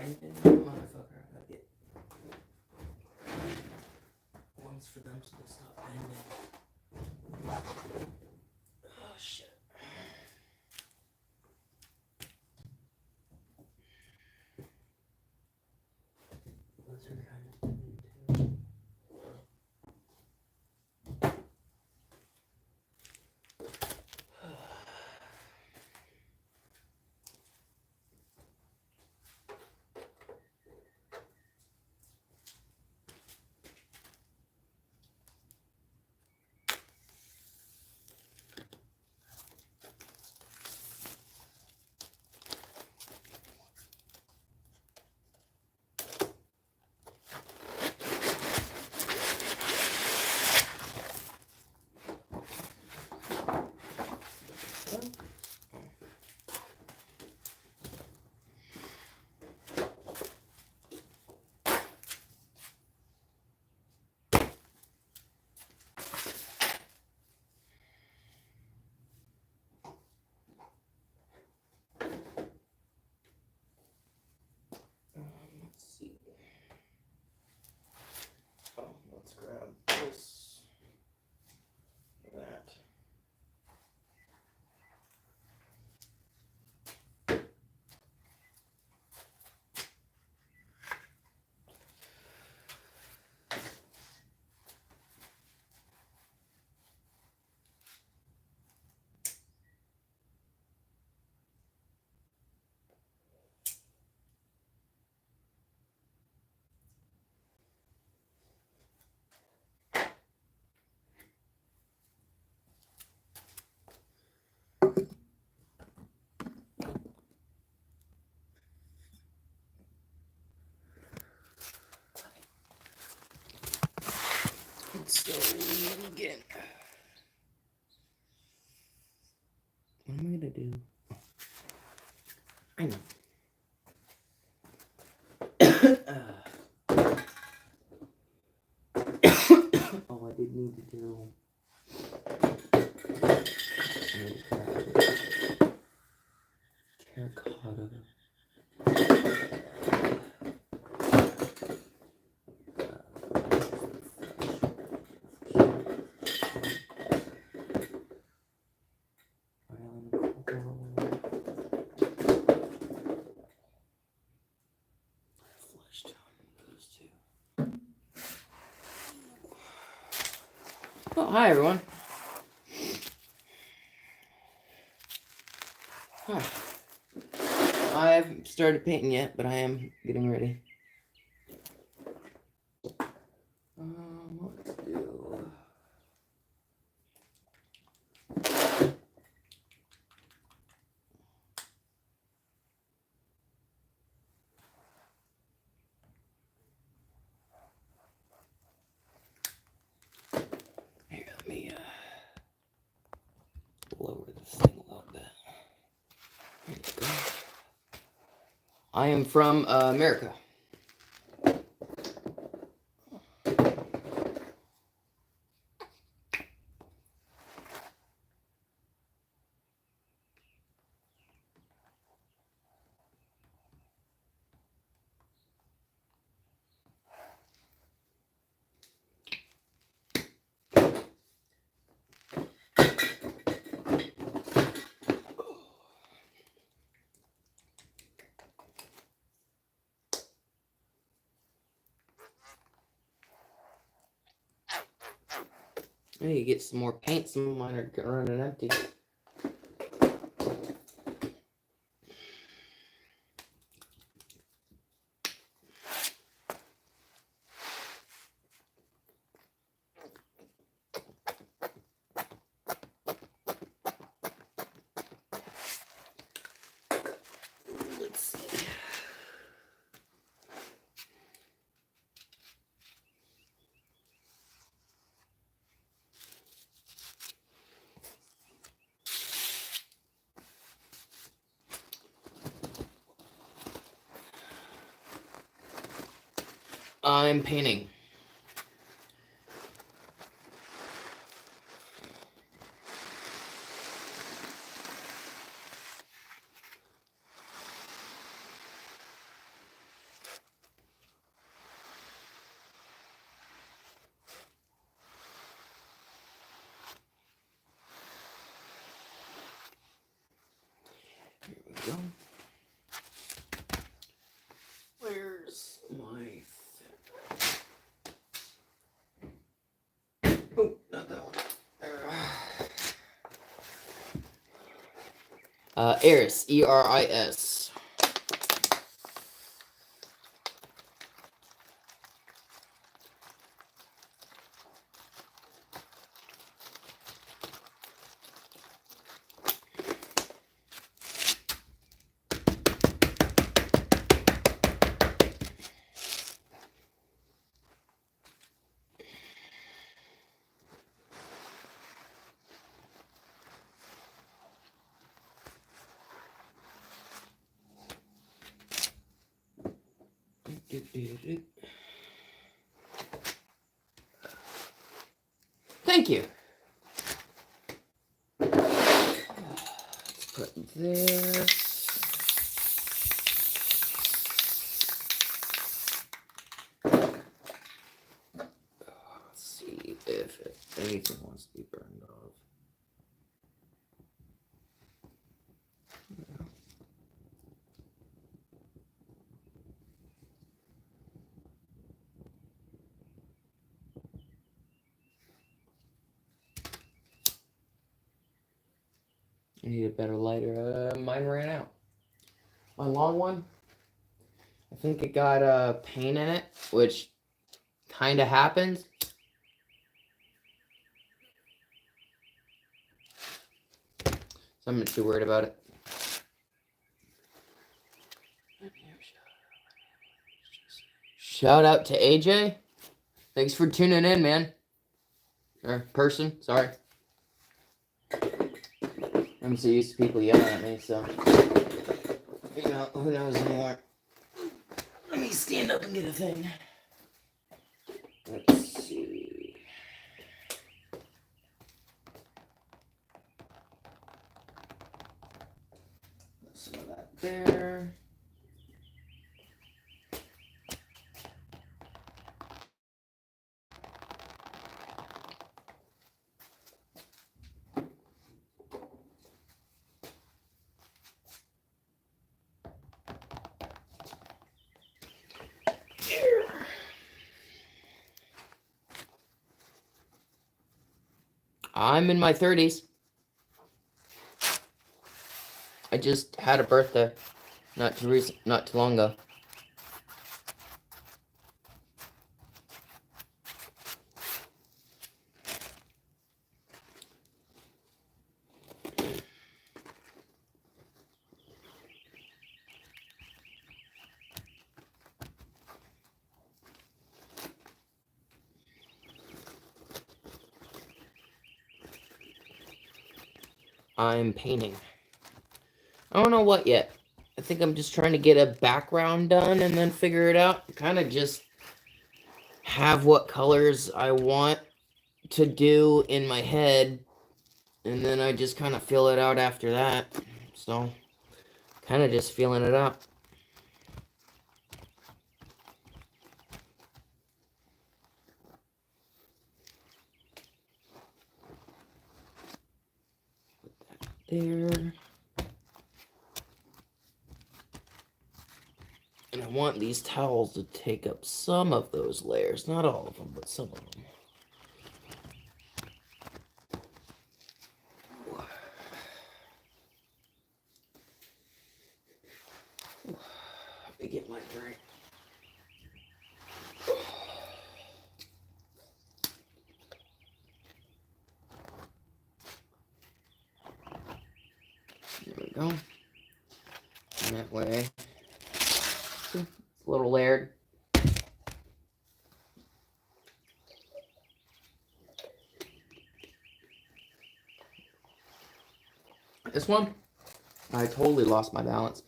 bending, motherfucker. I gotta get ones for them so they stop bending. Oh shit. Those are kind of bending too. Let's see. Oh, let's grab this, that. Let's go again. What am I gonna do? I know. Oh, I did need to do. Terracotta. Oh, hi everyone. Huh. I haven't started painting yet, but I am getting ready. What to do? Here, let me lower this thing a little bit. There you go. I am from America. I need to get some more paint. Some of mine are running empty. Let's see. I'm painting. Eris, E-R-I-S. Thank you. Let's put this. Let's see if anything wants to be burned off. I need a better lighter. Mine ran out. My long one, I think it got paint in it, which kind of happens. So I'm not too worried about it. Shout out to AJ. Thanks for tuning in, man. Or person, sorry. I'm so used to people yelling at me, so you know, who knows anymore. Let me stand up and get a thing. Let's see. Some of that there. I'm in my 30s. I just had a birthday not too long ago. I'm painting. I don't know what yet. I think I'm just trying to get a background done and then figure it out. Kind of just have what colors I want to do in my head, and then I just kind of fill it out after that. So, kind of just feeling it out. Put that there. And I want these towels to take up some of those layers. Not all of them, but some of them. Let me get my drink. There we go. And that way, it's a little layered. This one, I totally lost my balance.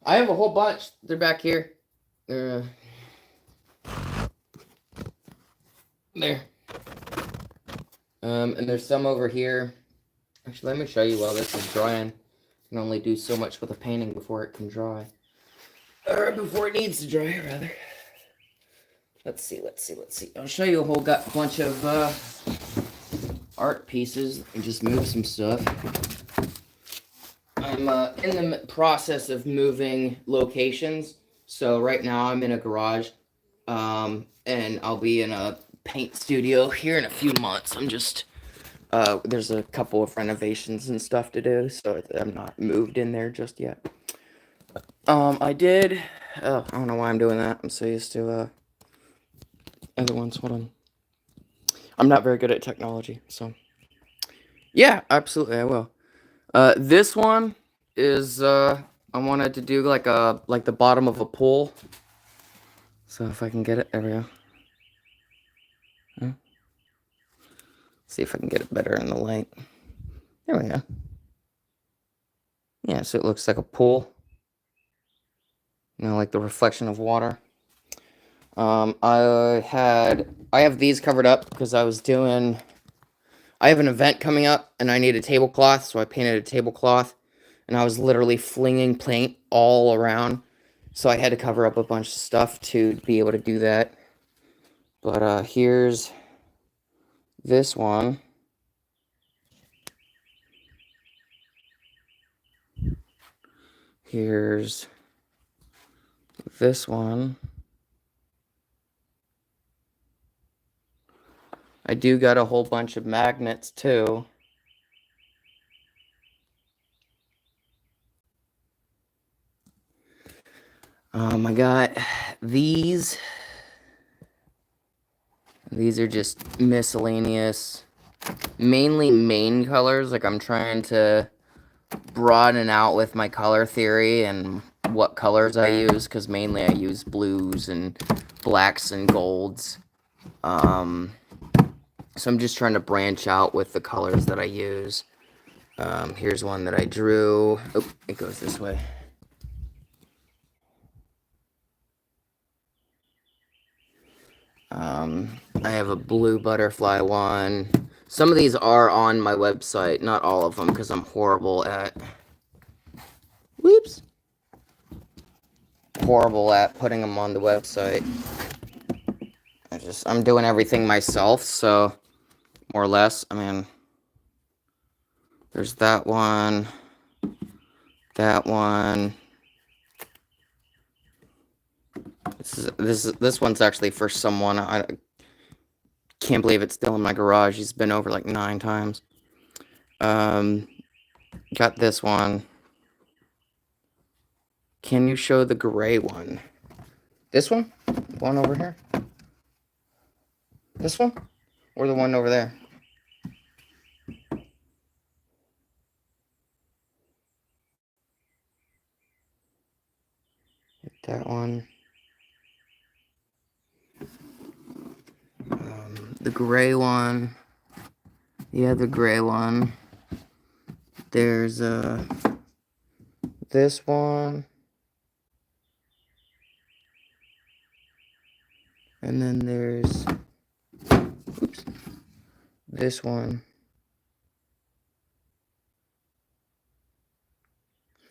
I have a whole bunch. They're back here. There. And there's some over here. Actually, let me show you while this is drying. I can only do so much with a painting before it can dry. Or before it needs to dry, rather. Let's see. I'll show you a whole bunch of art pieces and just move some stuff. I'm in the process of moving locations. So right now I'm in a garage. And I'll be in a paint studio here in a few months. I'm just There's a couple of renovations and stuff to do, so I'm not moved in there just yet. I did. Oh, I don't know why I'm doing that. I'm so used to other ones. Hold on. I'm not very good at technology, so yeah, absolutely I will. This one is I wanted to do like the bottom of a pool. So if I can get it, there we go. See if I can get it better in the light. There we go. Yeah, so it looks like a pool. You know, like the reflection of water. I have these covered up because I have an event coming up and I need a tablecloth, so I painted a tablecloth and I was literally flinging paint all around. So I had to cover up a bunch of stuff to be able to do that. But here's this one. Here's this one. I do got a whole bunch of magnets too. I got these. These are just miscellaneous, mainly main colors. Like I'm trying to broaden out with my color theory and what colors I use, because mainly I use blues and blacks and golds. So I'm just trying to branch out with the colors that I use. Here's one that I drew. Oh, it goes this way. I have a blue butterfly one. Some of these are on my website, not all of them, because I'm horrible at... Whoops! Horrible at putting them on the website. I'm doing everything myself, so more or less, I mean, there's that one, that one. This one's actually for someone. I can't believe it's still in my garage. He's been over like 9 times. Got this one. Can you show the gray one? This one? One over here? This one? Or the one over there? That one. The gray one. Yeah, the gray one. There's this one. And then there's this one.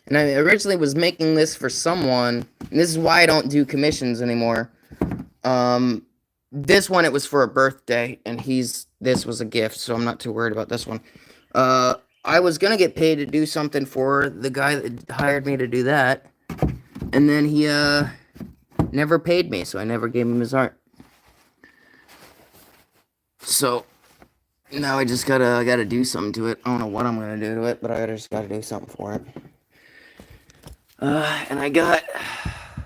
And I originally was making this for someone, and this is why I don't do commissions anymore. This one, it was for a birthday, and this was a gift, so I'm not too worried about this one. I was gonna get paid to do something for the guy that hired me to do that, and then he, never paid me, so I never gave him his art. So, now I gotta do something to it. I don't know what I'm gonna do to it, but I just gotta do something for it. And I got a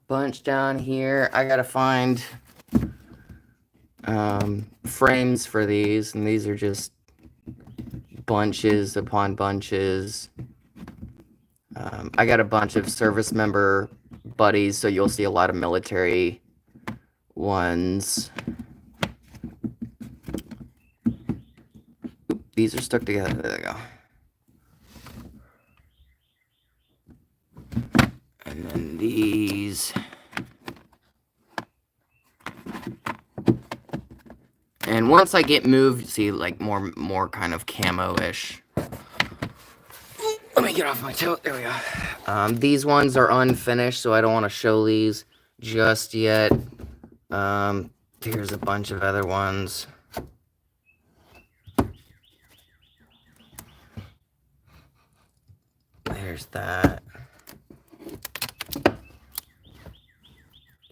bunch down here. I gotta find frames for these, and these are just bunches upon bunches. I got a bunch of service member buddies, so you'll see a lot of military ones. Oop, these are stuck together. There they go. And then these. And once I get moved, see, like more kind of camo-ish. Let me get off my toe. There we go. These ones are unfinished, so I don't want to show these just yet. Here's a bunch of other ones. There's that.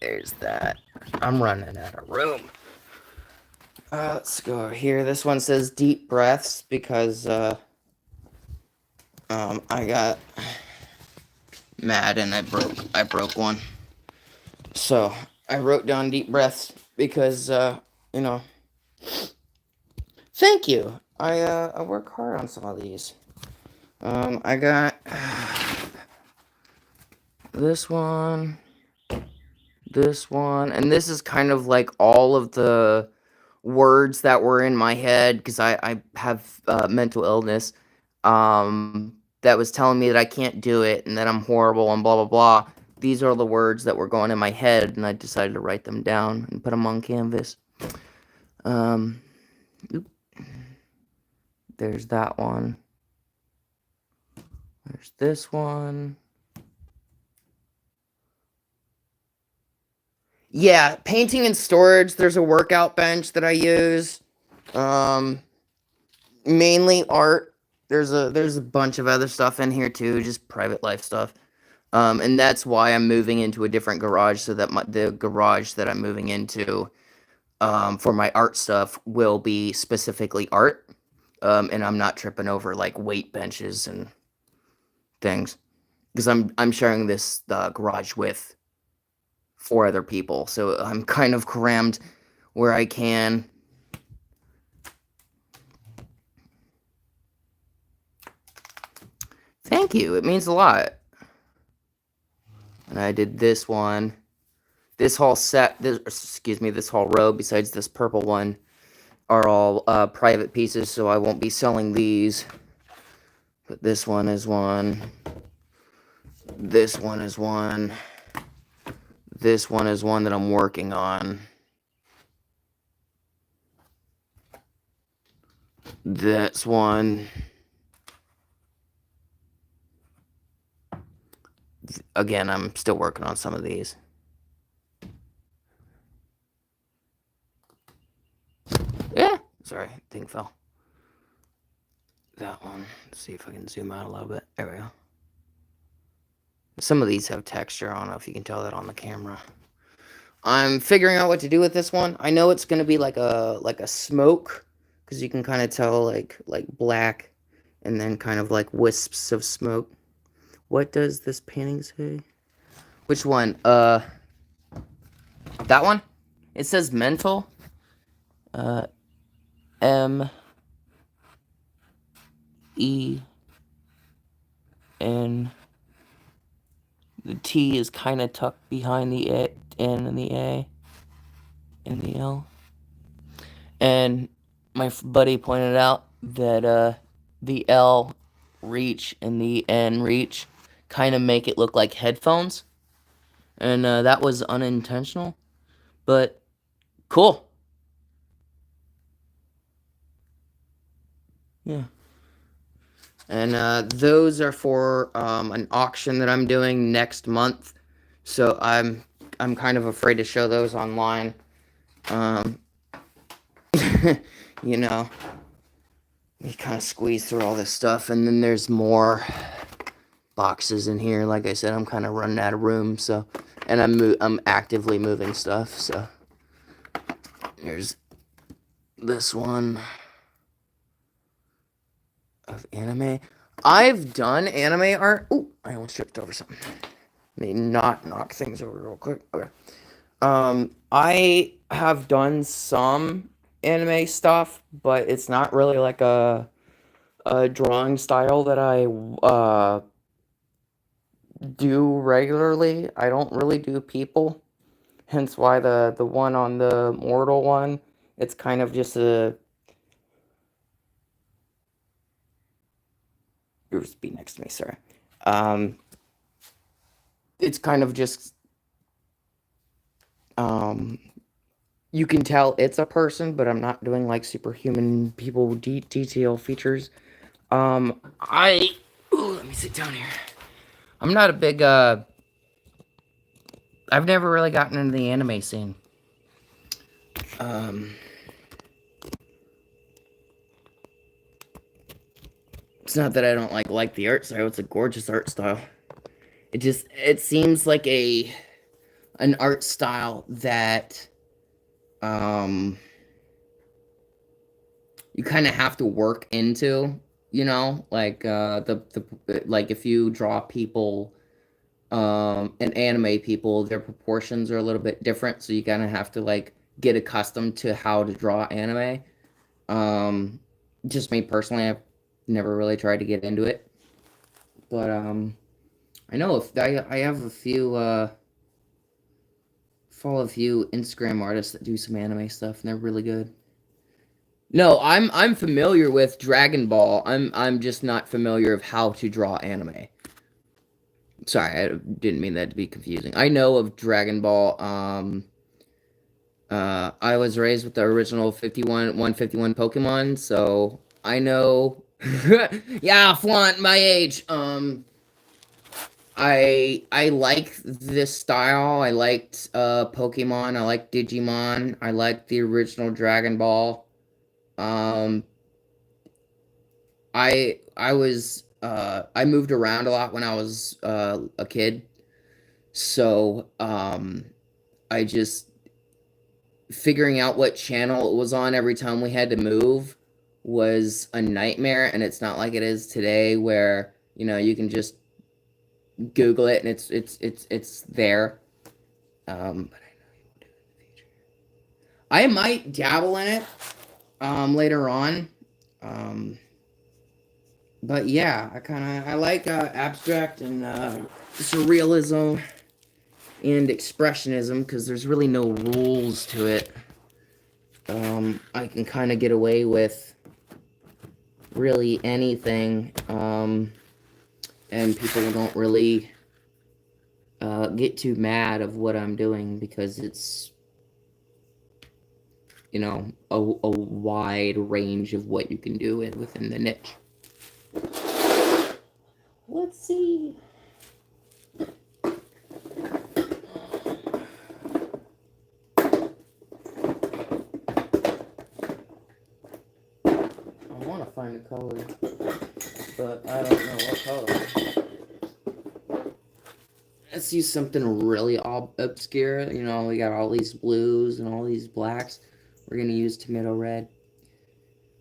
There's that. I'm running out of room. Let's go here. This one says deep breaths because I got mad and I broke one. So I wrote down deep breaths because you know, thank you. I work hard on some of these. I got this one, and this is kind of like all of the words that were in my head because I have mental illness that was telling me that I can't do it and that I'm horrible and blah blah blah. These are the words that were going in my head, and I decided to write them down and put them on canvas. Oop. There's that one. There's this one. Yeah, painting and storage. There's a workout bench that I use. Mainly art. There's a bunch of other stuff in here too, just private life stuff. And that's why I'm moving into a different garage so that the garage that I'm moving into for my art stuff will be specifically art. And I'm not tripping over like weight benches and things because I'm sharing this garage with 4 other people, so I'm kind of crammed where I can. Thank you. It means a lot. And I did this one. This whole set, this whole row, besides this purple one, are all private pieces, so I won't be selling these. But this one is one. This one is one. This one is one that I'm working on. That's one. Again, I'm still working on some of these. Yeah, sorry, thing fell. That one. Let's see if I can zoom out a little bit. There we go. Some of these have texture. I don't know if you can tell that on the camera. I'm figuring out what to do with this one. I know it's gonna be like a smoke, because you can kind of tell like black, and then kind of like wisps of smoke. What does this painting say? Which one? That one? It says mental. M E N. The T is kind of tucked behind the N and the A and the L. And my buddy pointed out that the L reach and the N reach kind of make it look like headphones. And that was unintentional, but cool. Yeah. And those are for an auction that I'm doing next month. So I'm kind of afraid to show those online. You know, you kind of squeeze through all this stuff, and then there's more boxes in here. Like I said, I'm kind of running out of room, so, and I'm actively moving stuff. So here's this one of anime. I've done anime art. Oh, I almost tripped over something. Let me not knock things over real quick. Okay. I have done some anime stuff, but it's not really like a drawing style that I do regularly. I don't really do people, hence why the one on the mortal one, it's kind of just a. Just be next to me, sorry. It's kind of just you can tell it's a person, but I'm not doing like superhuman people detail features. Let me sit down here. I'm not a big I've never really gotten into the anime scene. It's not that I don't like the art style. It's a gorgeous art style. It seems like an art style that you kind of have to work into, you know, like like if you draw people and anime people, their proportions are a little bit different, so you kind of have to like get accustomed to how to draw anime. Um, just me personally, I've never really tried to get into it, but I know if I have a few follow a few Instagram artists that do some anime stuff, and they're really good. No, I'm familiar with Dragon Ball. I'm just not familiar of how to draw anime. Sorry, I didn't mean that to be confusing. I know of Dragon Ball. I was raised with the original 151 Pokemon, so I know. Yeah, flaunt my age. I like this style. I liked Pokemon. I liked Digimon. I liked the original Dragon Ball. Um, I moved around a lot when I was a kid, so I just figuring out what channel it was on every time we had to move was a nightmare, and it's not like it is today where, you know, you can just Google it and it's there. But I know you will do it in the future. I might dabble in it later on. Um, but yeah, I like abstract and surrealism and expressionism because there's really no rules to it. I can kind of get away with really anything, and people don't really get too mad of what I'm doing because it's, you know, a wide range of what you can do within the niche. Let's see. I want to find a color, but I don't know what color. Let's use something really obscure. You know, we got all these blues and all these blacks. We're going to use tomato red.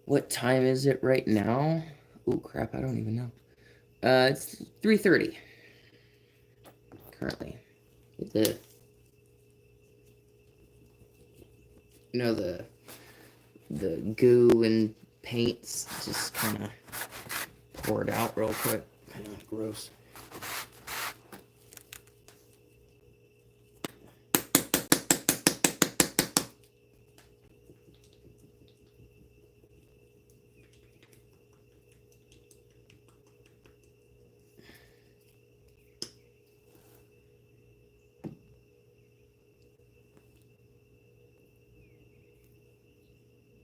What time is it right now? Oh, crap, I don't even know. It's 3:30 currently. The, you know, the goo and paints just kind of poured out real quick. Kind of gross.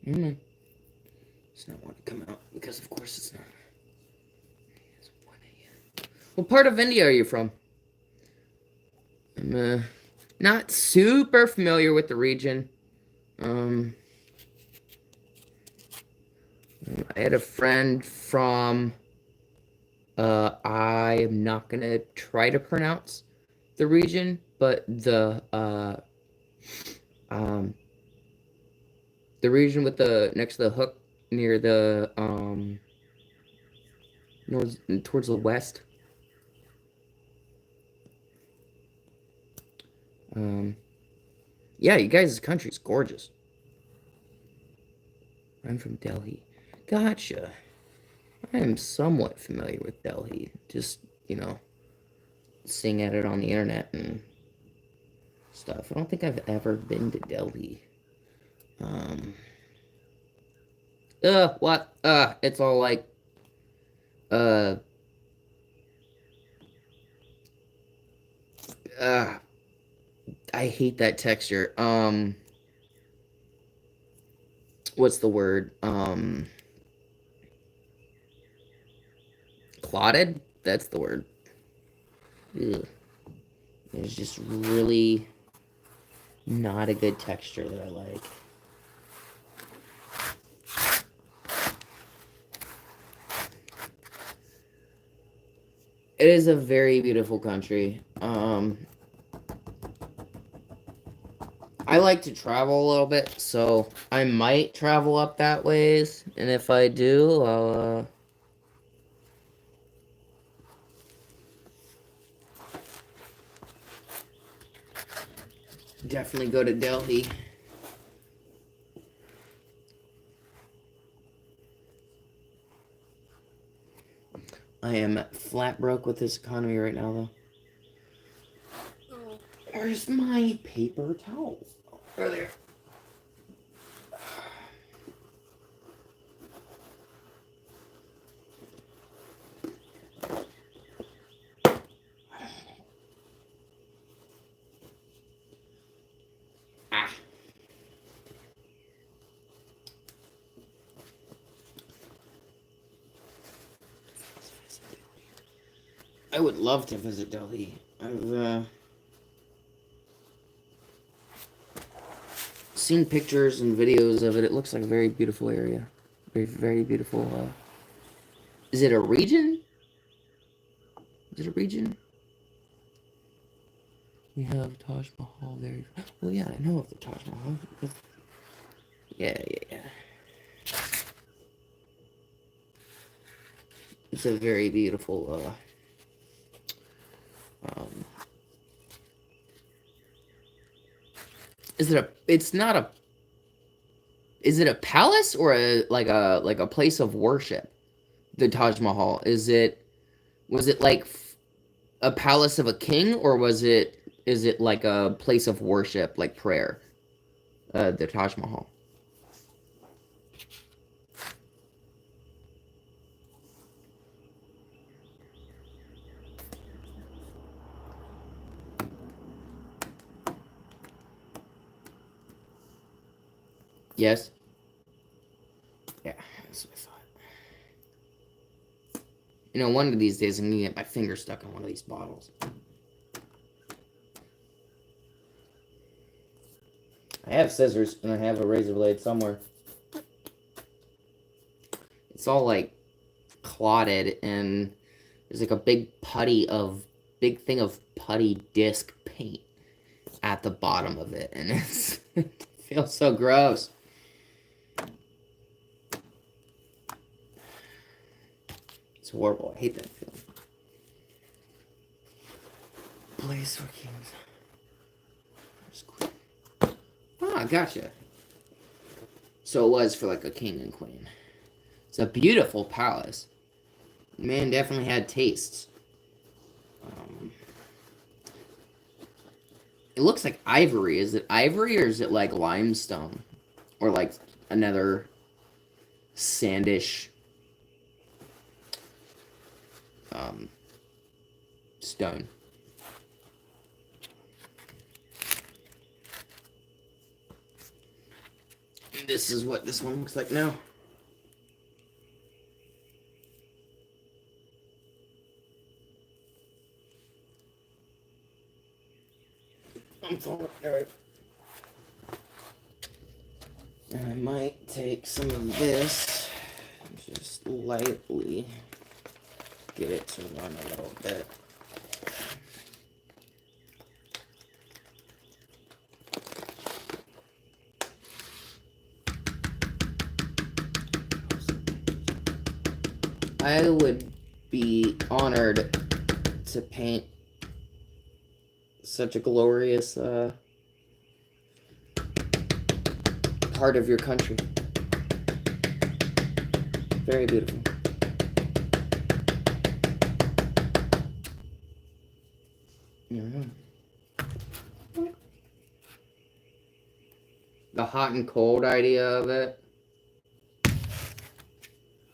It's not want to come out because, of course, it's not. It's 1 a.m. What part of India are you from? I'm not super familiar with the region. I had a friend from. I'm not gonna try to pronounce the region, but the region with the next to the hook near the north towards the west. Yeah, you guys' country's gorgeous. I'm from Delhi. Gotcha. I am somewhat familiar with Delhi. Just, you know, seeing at it on the internet and stuff. I don't think I've ever been to Delhi. What? It's all like, uh, I hate that texture. What's the word? Clotted? That's the word. Ugh. It's just really not a good texture that I like. It is a very beautiful country. I I like to travel a little bit, so I might travel up that ways, and if I do, I'll definitely go to Delhi. I am flat broke with this economy right now, though. Where's my paper towels? Oh, they're there. Ah. I would love to visit Delhi. I've seen pictures and videos of it. It looks like a very beautiful area. Very, very beautiful. Is it a region? Is it a region? We have Taj Mahal there. Well, yeah, I know of the Taj Mahal. Yeah. It's a very beautiful, is it a, it's not a, is it a palace or like a place of worship? The Taj Mahal. Was it like a palace of a king, or is it like a place of worship, like prayer? The Taj Mahal. Yes. Yeah, that's what I thought. You know, one of these days I'm gonna get my finger stuck in one of these bottles. I have scissors and I have a razor blade somewhere. It's all like clotted, and there's like a big thing of putty disc paint at the bottom of it, and it feels so gross. It's horrible. I hate that feeling. Place for kings. Ah, gotcha. So it was for like a king and queen. It's a beautiful palace. Man definitely had tastes. It looks like ivory. Is it ivory or is it like limestone? Or like another sandish stone. And this is what this one looks like now. I'm falling. Alright. And I might take some of this, just lightly get it to run a little bit. I would be honored to paint such a glorious part of your country. Very beautiful. The hot and cold idea of it.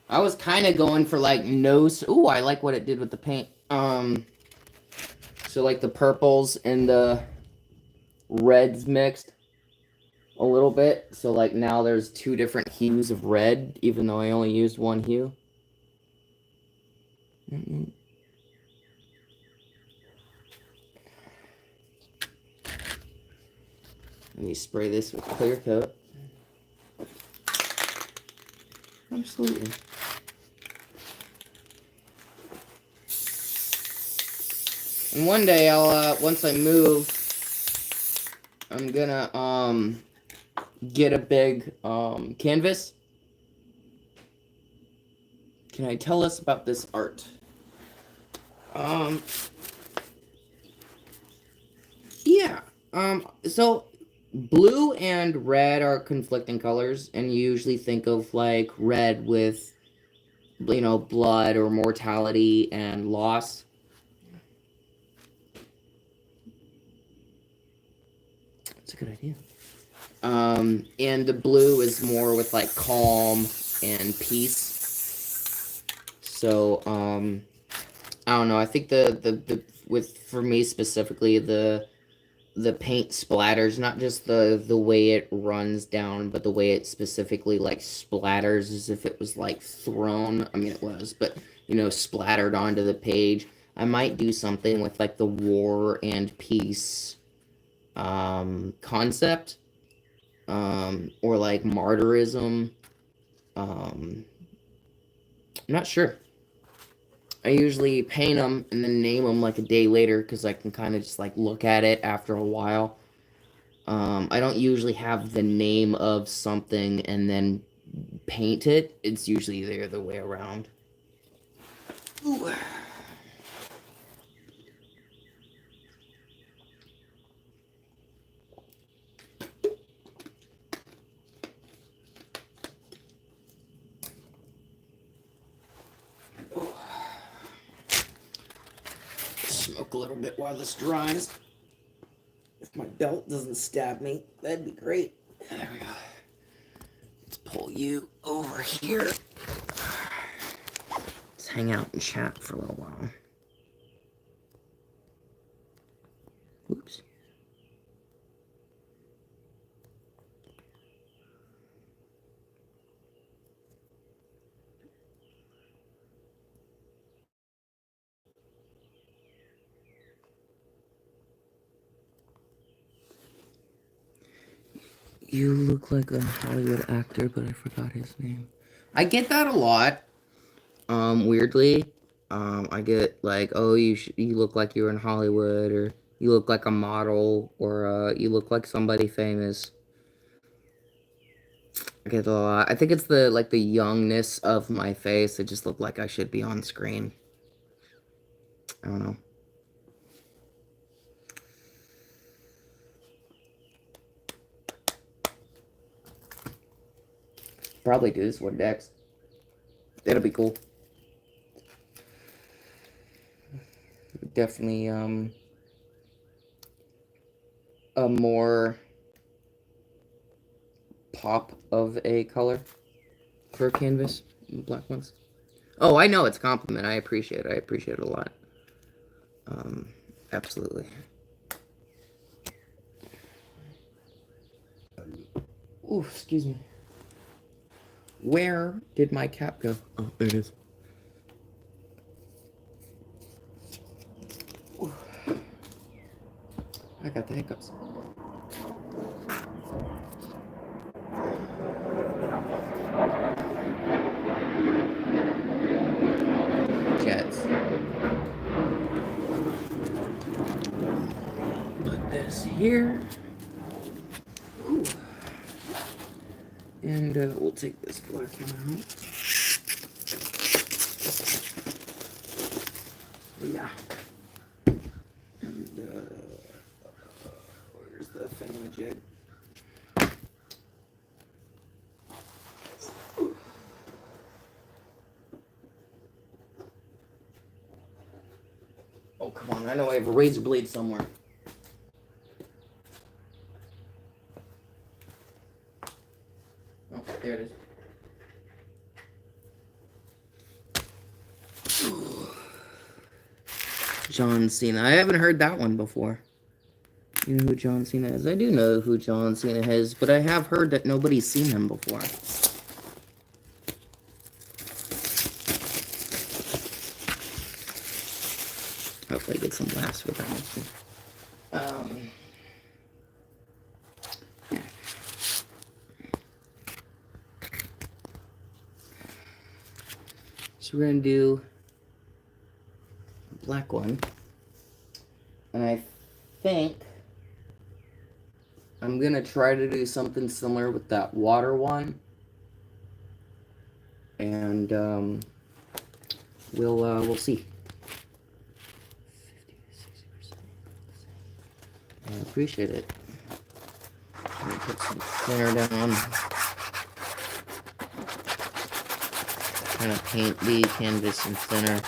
I was kind of going for like ooh, I like what it did with the paint. So like the purples and the reds mixed a little bit. So like now there's two different hues of red, even though I only used one hue. Let me spray this with clear coat. Absolutely. And one day I'll, once I move, I'm gonna get a big canvas. Can I tell us about this art? Yeah. So blue and red are conflicting colors, and you usually think of like red with, you know, blood or mortality and loss. That's a good idea. And the blue is more with like calm and peace. So, I don't know. I think for me specifically, the paint splatters, not just the way it runs down, but the way it specifically like splatters as if it was like thrown. I mean, it was, but you know, splattered onto the page. I might do something with like the war and peace concept, or like martyrism. I'm not sure. I usually paint them and then name them like a day later because I can kind of just like look at it after a while. I don't usually have the name of something and then paint it. It's usually the other way around. Ooh. Smoke a little bit while this dries. If my belt doesn't stab me, that'd be great. There we go. Let's pull you over here. Let's hang out and chat for a little while. Oops. You look like a Hollywood actor, but I forgot his name. I get that a lot. Weirdly. I get like, oh, you look like you're in Hollywood, or you look like a model, or you look like somebody famous. I get that a lot. I think it's the youngness of my face. I just look like I should be on screen. I don't know. Probably do this one next. It'll be cool. Definitely a more pop of a color for a canvas. Black ones. Oh, I know it's a compliment. I appreciate it. I appreciate it a lot. Absolutely. Ooh, excuse me. Where did my cap go? Oh, there it is. Ooh. I got the hiccups. Jets. Put this here. Ooh. And we'll take this black one out. Yeah. And where's the thingamajig? Oh, come on. I know I have a razor blade somewhere. Oh, there it is. John Cena. I haven't heard that one before. You know who John Cena is? I do know who John Cena is, but I have heard that nobody's seen him before. Hopefully I get some laughs with that one. So we're gonna do a black one. And I think I'm gonna try to do something similar with that water one, and we'll see. I appreciate it. I'm gonna put some thinner down. Kind of paint the canvas some thinner.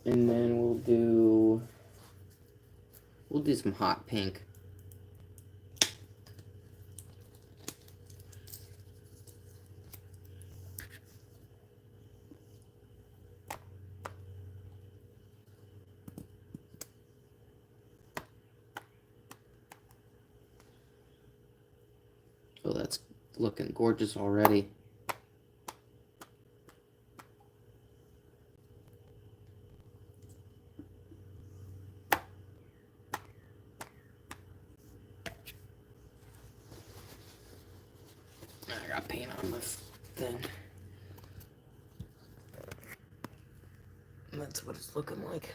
And then we'll do some hot pink. So that's looking gorgeous already. I got paint on my thing. That's what it's looking like.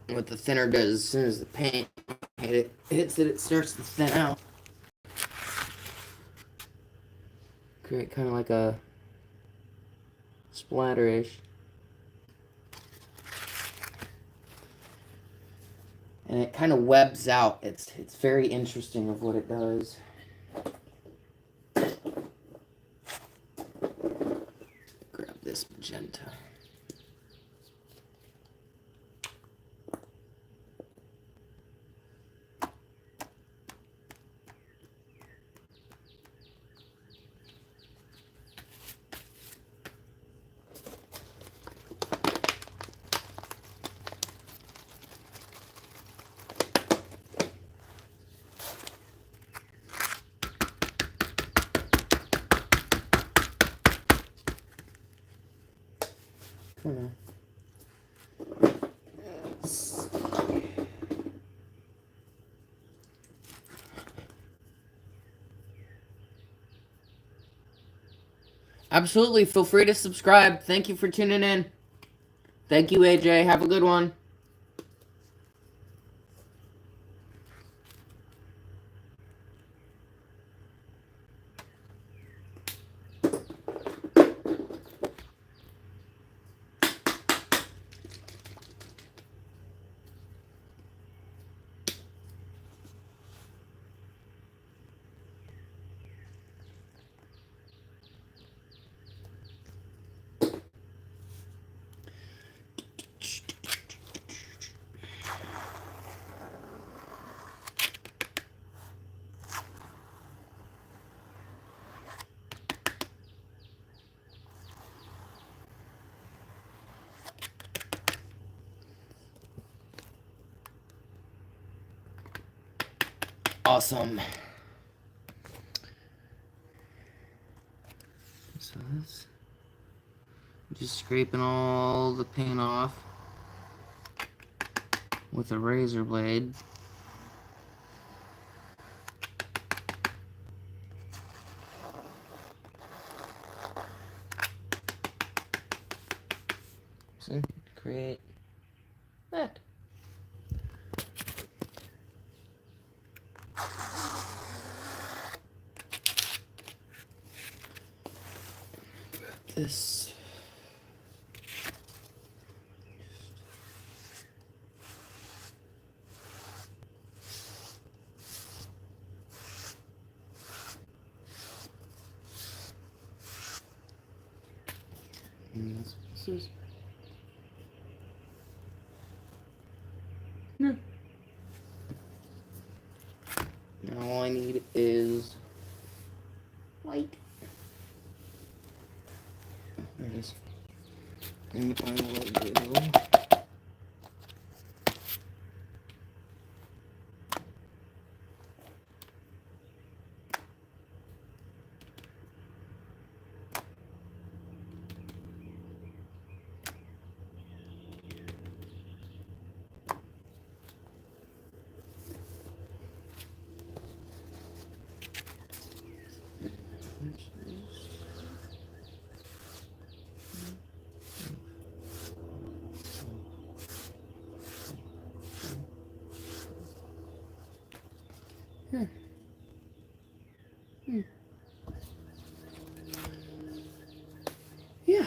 What the thinner does, as soon as the paint hits it, it starts to thin out. Create kind of like a splatter-ish. And it kind of webs out. It's very interesting of what it does. Grab this magenta. Absolutely. Feel free to subscribe. Thank you for tuning in. Thank you, AJ. Have a good one. Awesome. So that's just scraping all the paint off with a razor blade. So create that. This. And this is. No. Now all I need is white. There it is. And I will do. Yeah.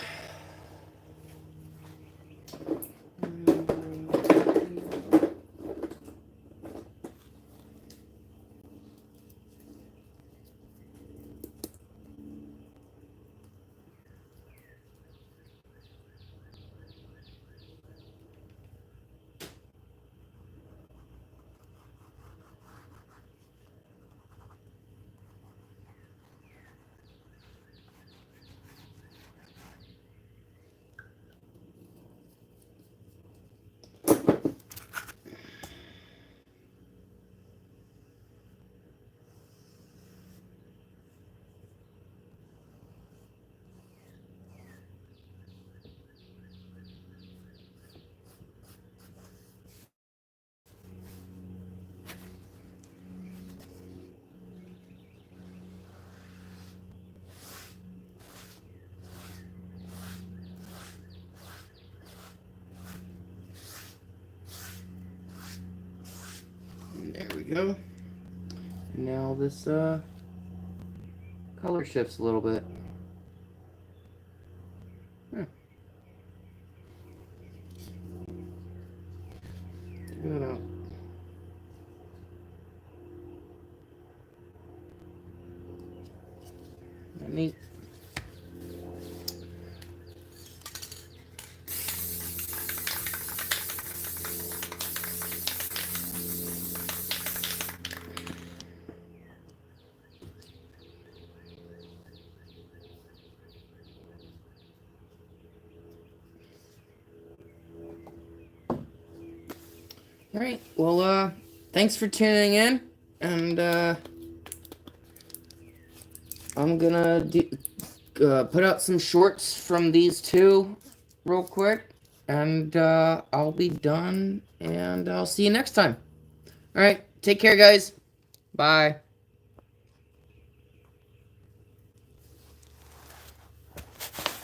There we go. Now this color shifts a little bit. Huh. Check that out. Neat. All right. Well, thanks for tuning in, and I'm gonna put out some shorts from these two real quick, and I'll be done, and I'll see you next time. All right. Take care, guys. Bye.